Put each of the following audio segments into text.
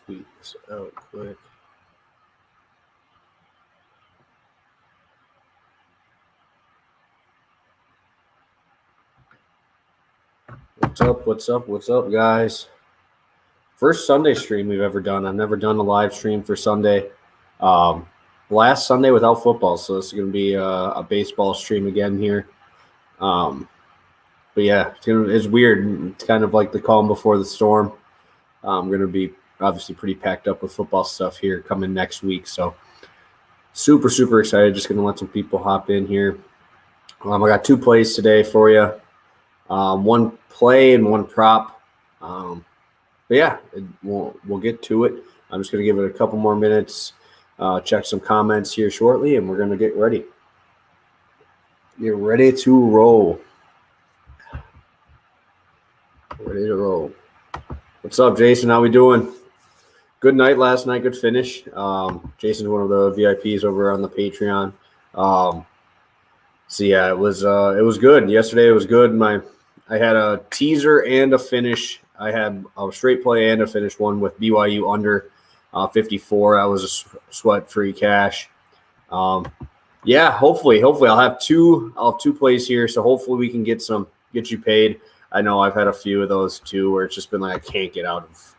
Tweet this out quick. What's up, guys? First Sunday stream we've ever done. I've never done a live stream for Sunday. Last Sunday without football, so this is going to be a baseball stream again here. But yeah, it's weird. It's kind of like the calm before the storm. I'm going to be obviously pretty packed up with football stuff here coming next week, so super excited. Just going to let some people hop in here. I got 2 plays today for you. One play and one prop. But yeah, we'll get to it. I'm just going to give it a couple more minutes, check some comments here shortly, and we're going to get ready. Get ready to roll. Ready to roll. What's up, Jason? How we doing? Good night last night. Good finish. Jason's one of the VIPs over on the Patreon. So yeah, it was good. Yesterday it was good. I had a teaser and a finish. I had a straight play and a finish one with BYU under 54. That was a sweat-free cash. Yeah, hopefully I'll have two plays here. So hopefully we can get you paid. I know I've had a few of those too, where it's just been like I can't get out of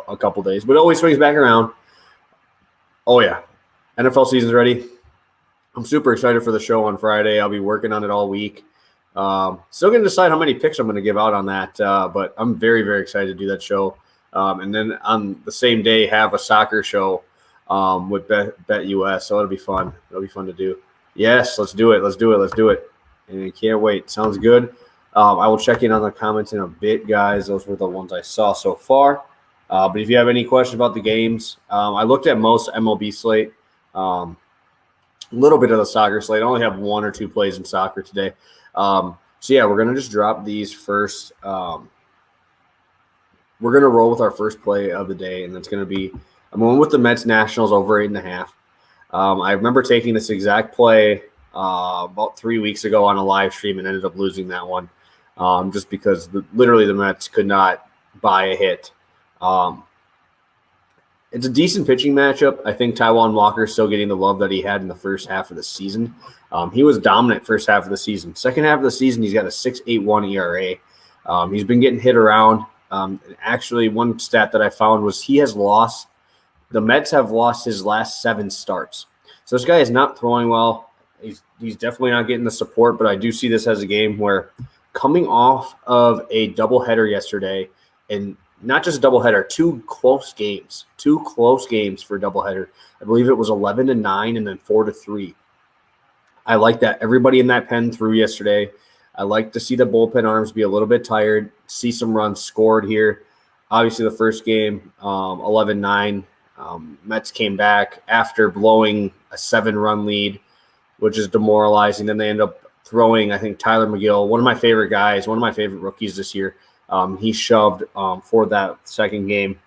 a couple days, but it always swings back around. Oh yeah, NFL season's ready. I'm super excited for the show on Friday. I'll be working on it all week. Still going to decide how many picks I'm going to give out on that, but I'm very, very excited to do that show. And then on the same day, have a soccer show with Bet US, so it'll be fun. It'll be fun to do. Yes, let's do it. And I can't wait. Sounds good. I will check in on the comments in a bit, guys. Those were the ones I saw so far. But if you have any questions about the games, I looked at most MLB slate. A little bit of the soccer slate. I only have 1 or 2 plays in soccer today. So yeah, we're going to just drop these first. We're going to roll with our first play of the day, and that's going to be I'm going with the Mets Nationals over 8.5. I remember taking this exact play about 3 weeks ago on a live stream and ended up losing that one just because literally the Mets could not buy a hit. It's a decent pitching matchup. I think Taijuan Walker is still getting the love that he had in the first half of the season. He was dominant first half of the season. Second half of the season, he's got a 6.81 ERA. He's been getting hit around. Actually, one stat that I found was the Mets have lost his last 7 starts. So this guy is not throwing well. He's definitely not getting the support, but I do see this as a game where coming off of a doubleheader yesterday, and not just a doubleheader, 2 close games for a doubleheader. I believe it was 11-9 and then 4-3. I like that. Everybody in that pen threw yesterday. I like to see the bullpen arms be a little bit tired, see some runs scored here. Obviously, the first game, 11-9. Mets came back after blowing a 7-run lead, which is demoralizing. Then they end up throwing, I think, Tyler McGill, one of my favorite guys, one of my favorite rookies this year. He shoved for that second game.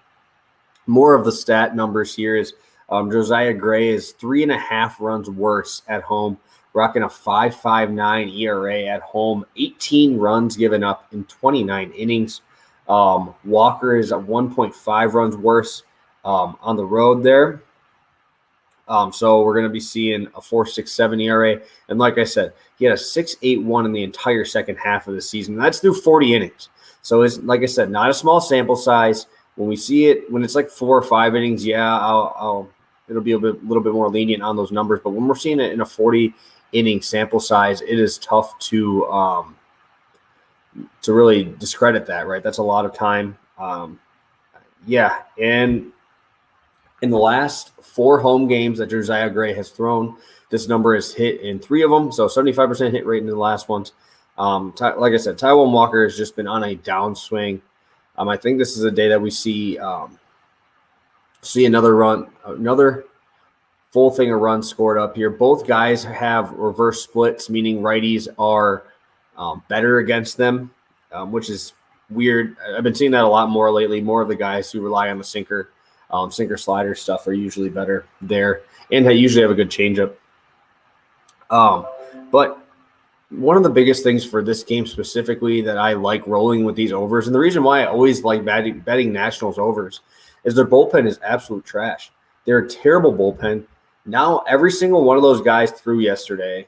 More of the stat numbers here is Josiah Gray is 3.5 runs worse at home, rocking a 5.59 ERA at home, 18 runs given up in 29 innings. Walker is at 1.5 runs worse on the road there. So we're going to be seeing a 4.67 ERA. And like I said, he had a 6.81 in the entire second half of the season. That's through 40 innings. So it's, like I said, not a small sample size. When we see it, when it's like 4 or 5 innings, yeah, it'll be a little bit more lenient on those numbers. But when we're seeing it in a 40-inning sample size, it is tough to really discredit that, right? That's a lot of time. Yeah, and in the last 4 home games that Josiah Gray has thrown, this number is hit in 3 of them, so 75% hit rate in the last ones. Like I said, Taijuan Walker has just been on a downswing. I think this is a day that we see another full thing of runs scored up here. Both guys have reverse splits, meaning righties are better against them, which is weird. I've been seeing that a lot more lately. More of the guys who rely on the sinker slider stuff are usually better there, and they usually have a good changeup. But one of the biggest things for this game specifically that I like rolling with these overs, and the reason why I always like betting Nationals overs, is their bullpen is absolute trash. They're a terrible bullpen. Now every single one of those guys threw yesterday,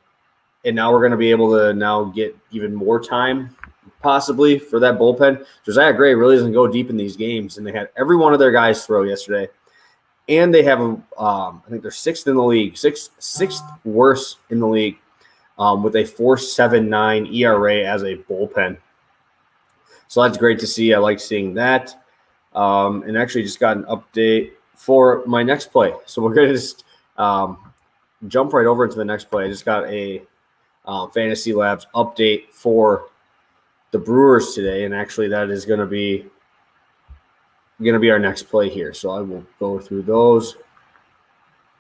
and now we're going to be able to now get even more time possibly for that bullpen. Josiah Gray really doesn't go deep in these games, and they had every one of their guys throw yesterday. And they have, I think they're sixth in the league, sixth worst in the league with a 4.79 ERA as a bullpen. So that's great to see. I like seeing that. And actually just got an update for my next play. So we're going to just jump right over into the next play. I just got a Fantasy Labs update for the Brewers today, and actually that is going to be our next play here. So I will go through those.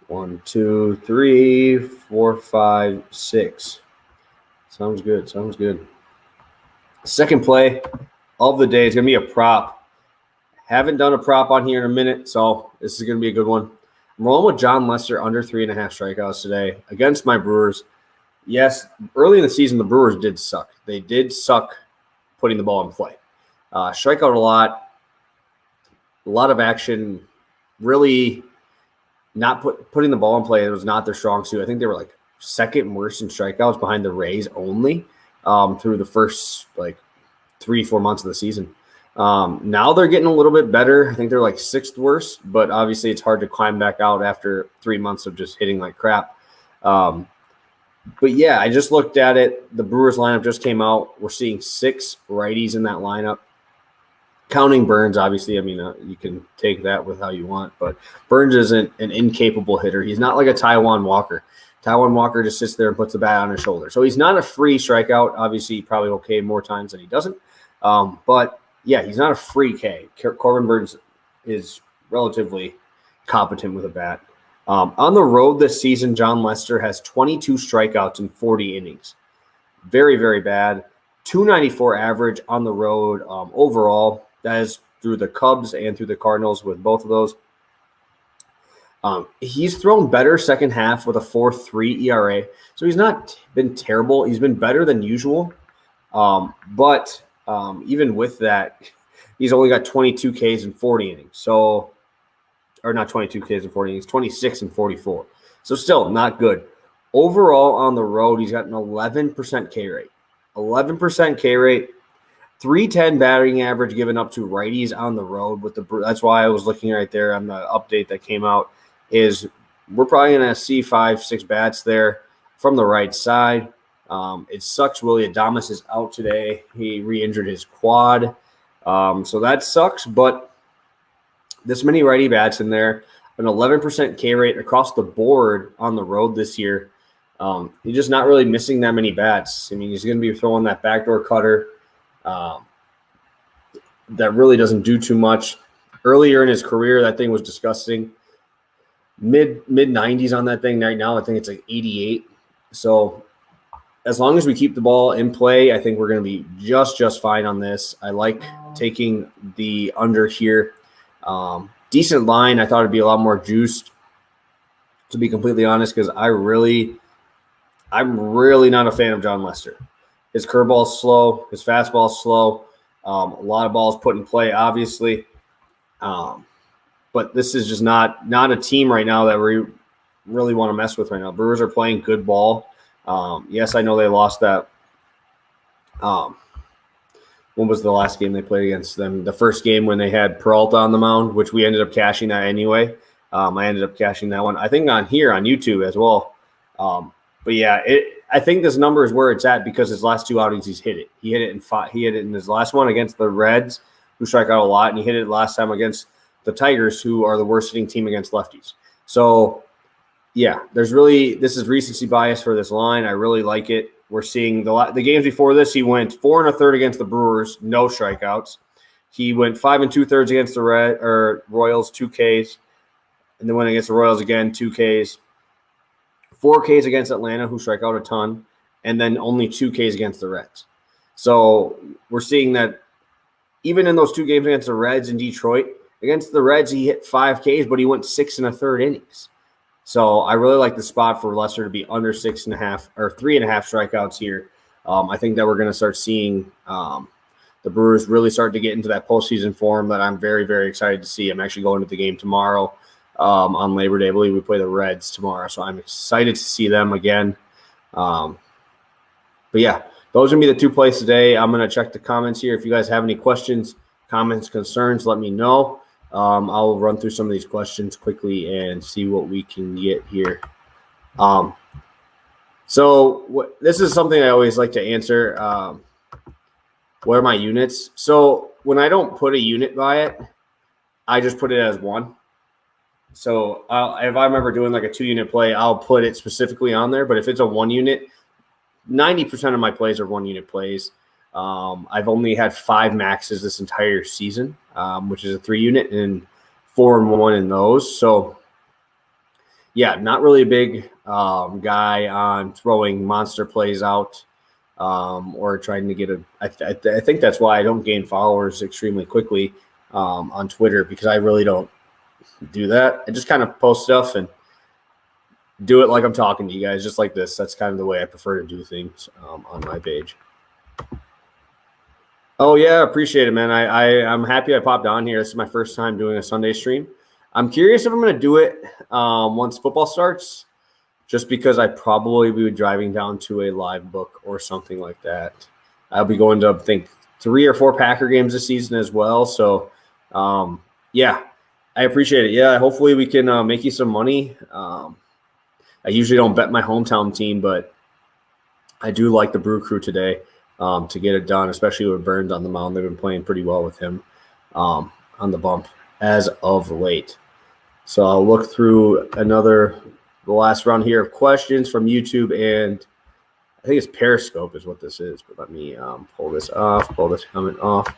1, 2, 3, 4, 5, 6. Sounds good. Second play of the day is going to be a prop. Haven't done a prop on here in a minute, so this is going to be a good one. I'm rolling with John Lester under 3.5 strikeouts today against my Brewers. Yes, early in the season, the Brewers did suck. They did suck putting the ball in play. Strike out a lot of action, really not putting the ball in play. It was not their strong suit. I think they were like second worst in strikeouts behind the Rays only through the first 3-4 months of the season. Now they're getting a little bit better. I think they're like sixth worst, but obviously it's hard to climb back out after 3 months of just hitting like crap. But yeah, I just looked at it. The Brewers lineup just came out. We're seeing 6 righties in that lineup. Counting Burns, obviously, I mean, you can take that with how you want, but Burns isn't an incapable hitter. He's not like a Taijuan Walker. Taijuan Walker just sits there and puts the bat on his shoulder. So he's not a free strikeout. Obviously, probably okay more times than he doesn't. But yeah, he's not a free K. Corbin Burns is relatively competent with a bat. On the road this season, John Lester has 22 strikeouts in 40 innings. Very, very bad. 294 average on the road overall. That is through the Cubs and through the Cardinals with both of those. He's thrown better second half with a 4.3 ERA. So he's not been terrible. He's been better than usual. But even with that, he's only got 22 Ks in 40 innings. Or not 22 Ks in 40 innings, 26 and 44. So still not good. Overall on the road, he's got an 11% K rate. 11% K rate. 310 batting average given up to righties on the road with the. That's why I was looking right there on the update that came out. Is we're probably going to see 5-6 bats there from the right side. It sucks. Willie Adames is out today. He re-injured his quad, so that sucks. But this many righty bats in there, an 11% K rate across the board on the road this year. He's just not really missing that many bats. I mean, he's going to be throwing that backdoor cutter. That really doesn't do too much. Earlier in his career, that thing was disgusting. Mid 90s on that thing. Right now, I think it's like 88. So as long as we keep the ball in play, I think we're going to be just fine on this. I like taking the under here. Decent line. I thought it'd be a lot more juiced, to be completely honest, because I'm really not a fan of John Lester. His curveball's slow. His fastball's slow. A lot of balls put in play, obviously. But this is just not a team right now that we really want to mess with right now. Brewers are playing good ball. Yes, I know they lost that. When was the last game they played against them? The first game when they had Peralta on the mound, which we ended up cashing that anyway. I ended up cashing that one. I think on here on YouTube as well. But yeah, I think this number is where it's at because his last 2 outings he's hit it. He hit it in his last one against the Reds, who strike out a lot, and he hit it last time against the Tigers, who are the worst hitting team against lefties. So yeah, this is recency bias for this line. I really like it. We're seeing the games before this, he went 4 1/3 against the Brewers, no strikeouts. He went 5 2/3 against the Royals, 2 Ks, and then went against the Royals again, 2 Ks. 4 Ks against Atlanta, who strike out a ton, and then only 2 Ks against the Reds. So we're seeing that even in those 2 games against the Reds in Detroit, against the Reds, he hit 5 Ks, but he went 6 1/3 innings. So I really like the spot for Lester to be under 6.5 or 3.5 strikeouts here. I think that we're going to start seeing the Brewers really start to get into that postseason form that I'm very, very excited to see. I'm actually going to the game tomorrow on Labor Day. I believe we play the Reds tomorrow, so I'm excited to see them again. But yeah, those are going to be the 2 plays today. I'm going to check the comments here. If you guys have any questions, comments, concerns, let me know. I'll run through some of these questions quickly and see what we can get here. This is something I always like to answer. What are my units? So when I don't put a unit by it, I just put it as 1. So if I'm ever doing like a 2-unit play, I'll put it specifically on there. But if it's a 1 unit, 90% of my plays are 1-unit plays. I've only had 5 maxes this entire season, which is a 3-unit, and 4 and 1 in those. So yeah, not really a big guy on throwing monster plays out or trying to get I think that's why I don't gain followers extremely quickly on Twitter, because I really don't do that. I just kind of post stuff and do it like I'm talking to you guys, just like this. That's kind of the way I prefer to do things on my page. Oh yeah, appreciate it, man. I'm happy I popped on here. This is my first time doing a Sunday stream. I'm curious if I'm going to do it once football starts, just because I probably will be driving down to a live book or something like that. I'll be going to, I think, 3 or 4 Packer games this season as well. So, yeah, I appreciate it. Yeah, hopefully we can make you some money. I usually don't bet my hometown team, but I do like the Brew Crew today to get it done, especially with Burns on the mound. They've been playing pretty well with him on the bump as of late. So I'll look through the last round here of questions from YouTube, and I think it's Periscope is what this is. But let me pull this comment off.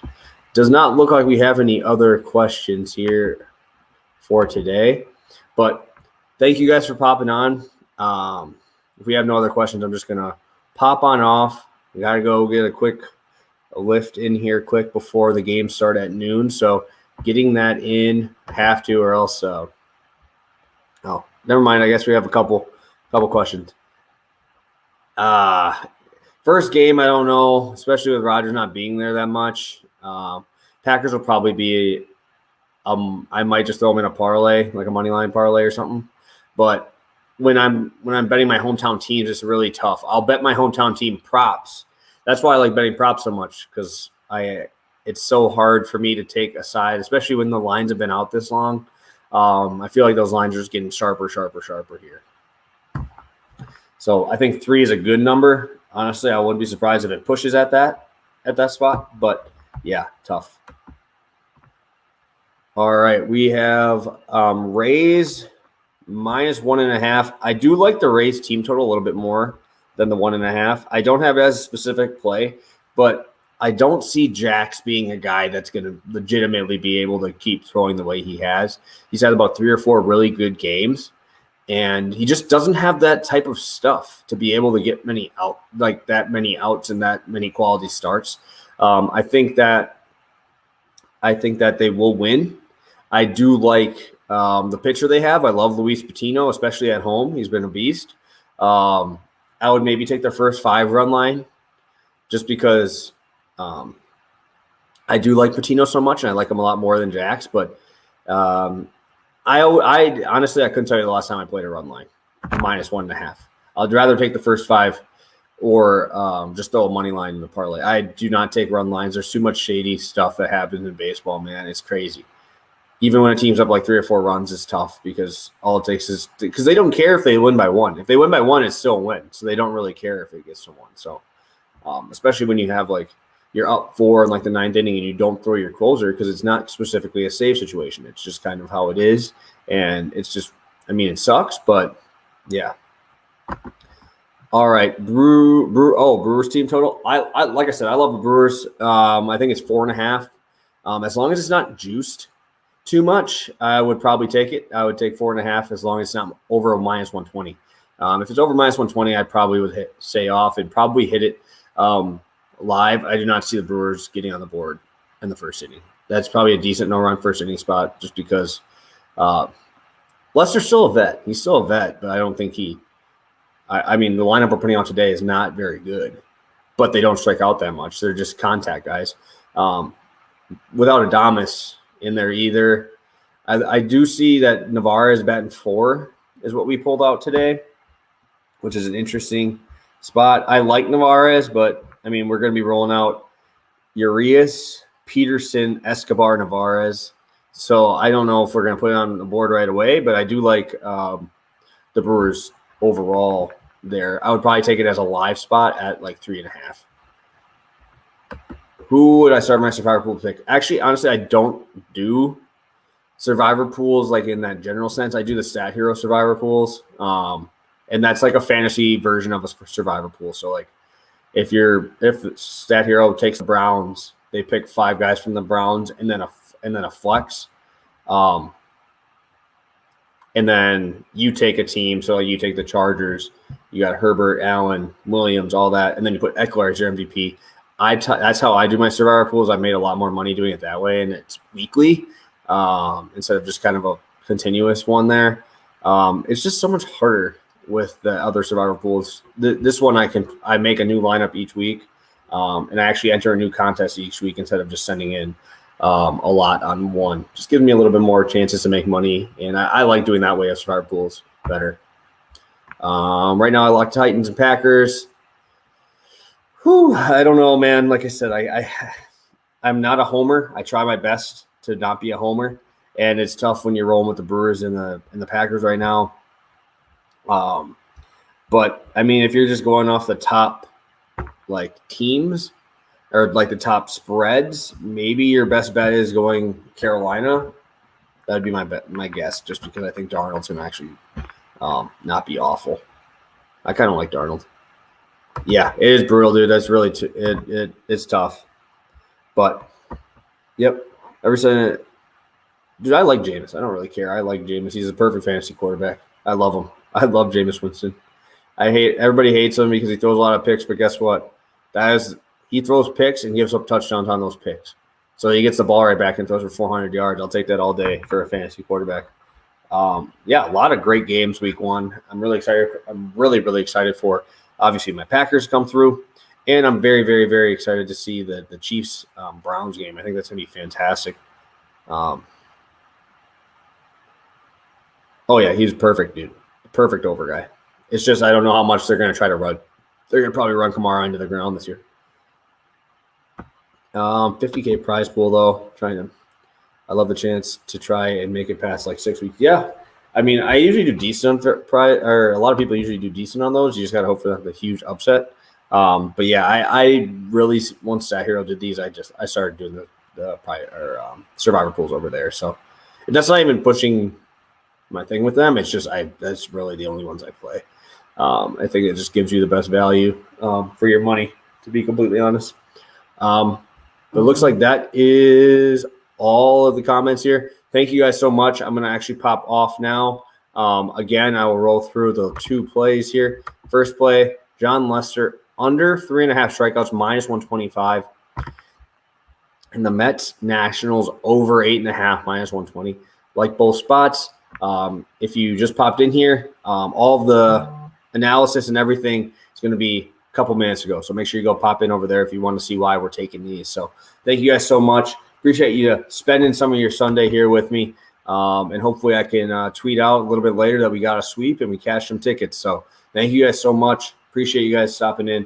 Does not look like we have any other questions here for today, but thank you guys for popping on. If we have no other questions, I'm just going to pop on off. We got to go get a lift in here quick before the game start at noon. So getting that in, have to, or else never mind. I guess we have a couple questions. First game, I don't know, especially with Rodgers not being there that much. Packers will probably be I might just throw them in a parlay, like a money line parlay or something. But when I'm betting my hometown teams, it's really tough. I'll bet my hometown team props. That's why I like betting props so much, because it's so hard for me to take a side, especially when the lines have been out this long. I feel like those lines are just getting sharper here. So I think 3 is a good number. Honestly, I wouldn't be surprised if it pushes at that spot. But yeah, tough. All right, we have Rays -1.5. I do like the Rays team total a little bit more than the 1.5. I don't have it as a specific play, but I don't see Jax being a guy that's going to legitimately be able to keep throwing the way he has. He's had about 3 or 4 really good games, and he just doesn't have that type of stuff to be able to get many outs and that many quality starts. I think that they will win. I do like the pitcher they have. I love Luis Patino, especially at home. He's been a beast. I would maybe take their first 5-run line just because I do like Patino so much, and I like him a lot more than Jax. But I honestly, I couldn't tell you the last time I played a run line, -1.5. I'd rather take the first 5 or just throw a money line in the parlay. I do not take run lines. There's too much shady stuff that happens in baseball, man. It's crazy. Even when a team's up like 3 or 4 runs, it's tough because all it takes is – because they don't care if they win by 1. If they win by 1, it's still a win. So they don't really care if it gets to 1. So especially when you have like you're up 4 in like the 9th inning and you don't throw your closer because it's not specifically a save situation. It's just kind of how it is. And it's just – I mean, it sucks, but yeah. All right, Brewers team total. I like I said, I love the Brewers. I think it's 4.5. As long as it's not juiced too much, I would probably take it. I would take 4.5 as long as it's not over a -120. If it's over -120, I probably would say off and probably hit it live. I do not see the Brewers getting on the board in the first inning. That's probably a decent no-run first inning spot just because Lester's still a vet. He's still a vet, but I don't think I mean, the lineup we're putting out today is not very good, but they don't strike out that much. They're just contact guys. without Adames in there either. I do see that Navarre is batting 4 is what we pulled out today, which is an interesting spot. I like Navarez, but, I mean, we're going to be rolling out Urias, Peterson, Escobar, Navarez. So I don't know if we're going to put it on the board right away, but I do like the Brewers overall there. I would probably take it as a live spot at like 3.5. Who would I start my survivor pool pick? Actually, honestly, I don't do survivor pools like in that general sense. I do the Stat Hero survivor pools. And that's like a fantasy version of a survivor pool. So like if Stat Hero takes the Browns, they pick 5 guys from the Browns and then a flex. And then you take a team. So like you take the Chargers, you got Herbert, Allen, Williams, all that, and then you put Eckler as your MVP. That's how I do my survivor pools. I've made a lot more money doing it that way, and it's weekly instead of just kind of a continuous one there. It's just so much harder with the other survivor pools. This one I make a new lineup each week, and I actually enter a new contest each week instead of just sending in a lot on one. Just gives me a little bit more chances to make money, and I like doing that way of survivor pools better. Right now I like Titans and Packers. I don't know, man. Like I said, I'm not a homer. I try my best to not be a homer, and it's tough when you're rolling with the Brewers and the Packers right now. But I mean, if you're just going off the top like teams or like the top spreads, maybe your best bet is going Carolina. That'd be my guess, just because I think Darnold's gonna actually not be awful. I kind of like Darnold. Yeah, it is brutal, dude. That's really it's tough. But yep, dude, I like Jameis. I don't really care. I like Jameis. He's a perfect fantasy quarterback. I love him. I love Jameis Winston. Everybody hates him because he throws a lot of picks, but guess what? He throws picks and gives up touchdowns on those picks. So he gets the ball right back and throws for 400 yards. I'll take that all day for a fantasy quarterback. Yeah, a lot of great games week 1. I'm really excited. I'm really, really excited for, obviously, my Packers come through. And I'm very, very, very excited to see the Chiefs Browns game. I think that's going to be fantastic. Oh, yeah, he's perfect, dude. Perfect over guy. It's just I don't know how much they're going to try to run. They're going to probably run Kamara into the ground this year. 50K prize pool, though. I love the chance to try and make it past like 6 weeks. Yeah. I mean, I usually do decent on prize, or a lot of people usually do decent on those. You just got to hope for the huge upset. But yeah, I really, once Stat Hero did these, I started doing the survivor pools over there. So that's not even pushing my thing with them. It's just that's really the only ones I play. I think it just gives you the best value for your money, to be completely honest. But it looks like that is all of the comments here. Thank you guys so much. I'm going to actually pop off now. Again, I will roll through the 2 plays here. First play, John Lester under 3.5 strikeouts, -125. And the Mets Nationals over 8.5, -120. Like both spots. If you just popped in here, all of the analysis and everything is going to be a couple minutes ago. So make sure you go pop in over there if you want to see why we're taking these. So thank you guys so much. Appreciate you spending some of your Sunday here with me. And hopefully I can tweet out a little bit later that we got a sweep and we cashed some tickets. So thank you guys so much. Appreciate you guys stopping in.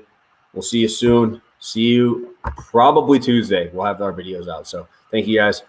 We'll see you soon. See you probably Tuesday. We'll have our videos out. So thank you guys.